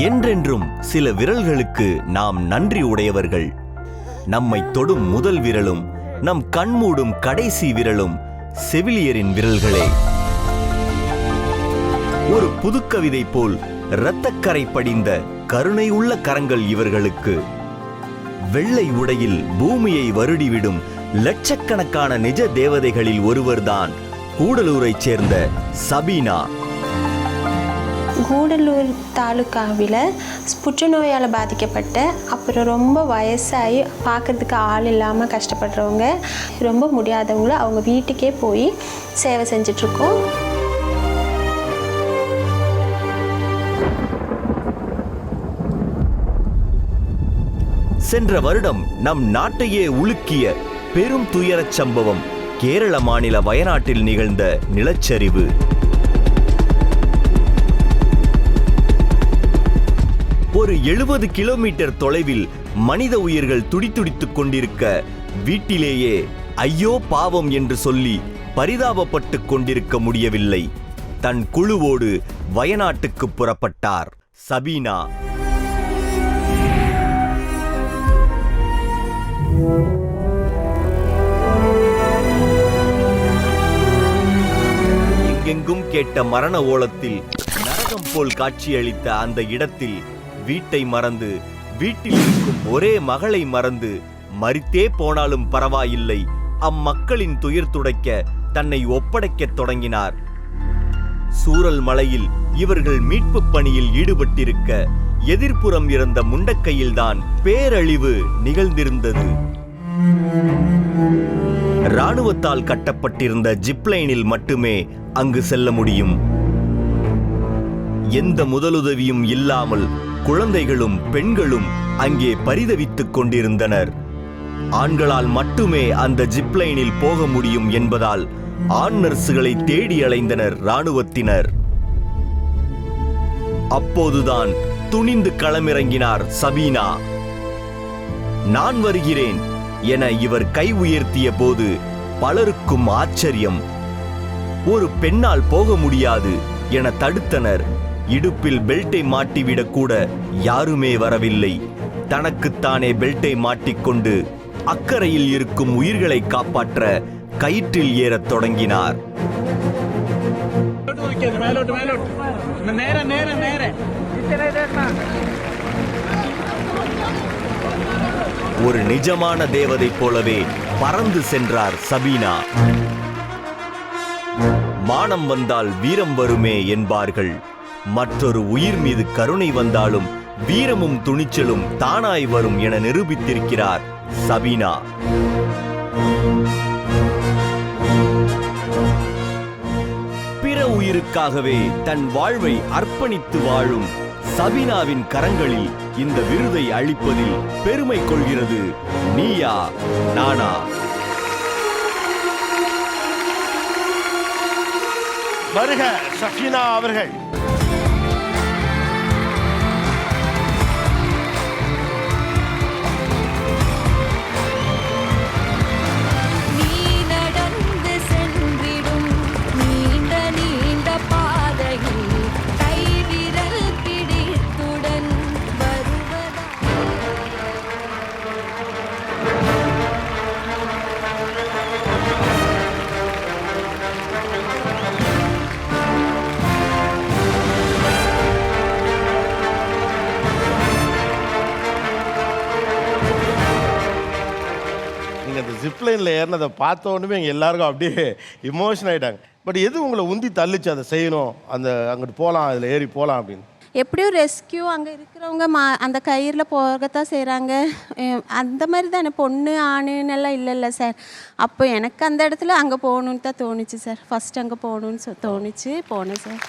என்றென்றும் சில விரல்களுக்கு நாம் நன்றி உடையவர்கள். நம்மை தொடும் முதல் விரலும் நம் கண்மூடும் கடைசி விரலும் செவிலியரின் விரல்களே. ஒரு புதுக்கவிதை போல் இரத்தக்கரை படிந்த கருணை உள்ள கரங்கள் இவர்களுக்கு. வெள்ளை உடையில் பூமியை வருடிவிடும் லட்சக்கணக்கான நிஜ தேவதைகளில் ஒருவர்தான் கூடலூரைச் சேர்ந்த சபீனா. கூடலூர் தாலுக்காவில் புற்றுநோயால் பாதிக்கப்பட்ட, அப்புறம் ரொம்ப வயசாகி பார்க்குறதுக்கு ஆள் இல்லாமல் கஷ்டப்படுறவங்க, ரொம்ப முடியாதவங்கள அவங்க வீட்டுக்கே போய் சேவை செஞ்சிட்ருக்கோம். சென்ற வருடம் நம் நாட்டையே உலுக்கிய பெரும் துயரச் சம்பவம் கேரள மாநில வயநாட்டில் நிகழ்ந்த நிலச்சரிவு. ஒரு 70 கிலோமீட்டர் தொலைவில் மனித உயிர்கள் துடித்துடித்துக் கொண்டிருக்க, வீட்டிலேயே ஐயோ பாவம் என்று சொல்லி பரிதாபப்பட்டு கொண்டிருக்க முடியவில்லை. தன் குழுவோடு வயநாட்டுக்கு புறப்பட்டார் சபீனா. எங்கெங்கும் கேட்ட மரண ஓலத்தில் நரகம் போல் காட்சியளித்த அந்த இடத்தில் வீட்டை மறந்து, வீட்டில் இருக்கும் ஒரே மகளை மறந்து, மரித்தே போனாலும் பரவாயில்லை, அம்மக்களின் துயர் துடைக்க தன்னை ஒப்படைக்கத் தொடங்கினார். சூரல் மலையில் இவர்கள் மீட்பு பணியில் ஈடுபட்டிருக்க, எதிர்ப்புறம் இருந்த முண்டக்கையில்தான் பேரழிவு நிகழ்ந்திருந்தது. இராணுவத்தால் கட்டப்பட்டிருந்த ஜிப்லைனில் மட்டுமே அங்கு செல்ல முடியும். எந்த முதலுதவியும் இல்லாமல் குழந்தைகளும் பெண்களும் அங்கே பரிதவித்துக் கொண்டிருந்தனர். ஆண்களால் மட்டுமே அந்த ஜிப்லைனில் போக முடியும் என்பதால் ஆண் நர்சுகளை தேடி அலைந்தனர் இராணுவத்தினர். அப்போதுதான் துணிந்து களமிறங்கினார் சபீனா. நான் வருகிறேன் என இவர் கை உயர்த்திய போது பலருக்கும் ஆச்சரியம். ஒரு பெண்ணால் போக முடியாது என தடுத்தனர். இடுப்பில் பெல்ட்டை மாட்டிவிடக் கூட யாருமே வரவில்லை. தனக்குத்தானே பெல்ட்டை மாட்டிக்கொண்டு அக்கறையில் இருக்கும் உயிர்களை காப்பாற்ற கயிற்றில் ஏறத் தொடங்கினார். ஒரு நிஜமான தேவதை போலவே பறந்து சென்றார் சபீனா. மானம் வந்தால் வீரம் வருமே என்பார்கள். மற்றொரு உயிர் மீது கருணை வந்தாலும் வீரமும் துணிச்சலும் தானாய் வரும் என நிரூபித்திருக்கிறார் சபீனா. பிற உயிருக்காகவே தன் வாழ்வை அர்ப்பணித்து வாழும் சபீனாவின் கரங்களில் இந்த விருதை அளிப்பதில் பெருமை கொள்கிறது நீயா நானா. வருக சபீனா அவர்கள். அந்த ஜிப்லைனில் ஏறினதை பார்த்த உடனே எங்கள் எல்லாருக்கும் அப்படியே இமோஷன் ஆகிட்டாங்க. பட் எது உங்களை உந்தி தள்ளிச்சு அதை செய்யணும், அந்த அங்கிட்டு போகலாம், அதில் ஏறி போகலாம் அப்படின்னு? எப்படியும் ரெஸ்கியூ அங்கே இருக்கிறவங்க அந்த கயிறில் போகத்தான் செய்கிறாங்க. அந்த மாதிரி தானே, பொண்ணு ஆணுன்னெல்லாம் இல்லைல்ல சார். அப்போ எனக்கு அந்த இடத்துல அங்கே போகணுன்னு தான் தோணுச்சு சார். ஃபஸ்ட் அங்கே போகணுன்னு தோணுச்சு, போனேன் சார்.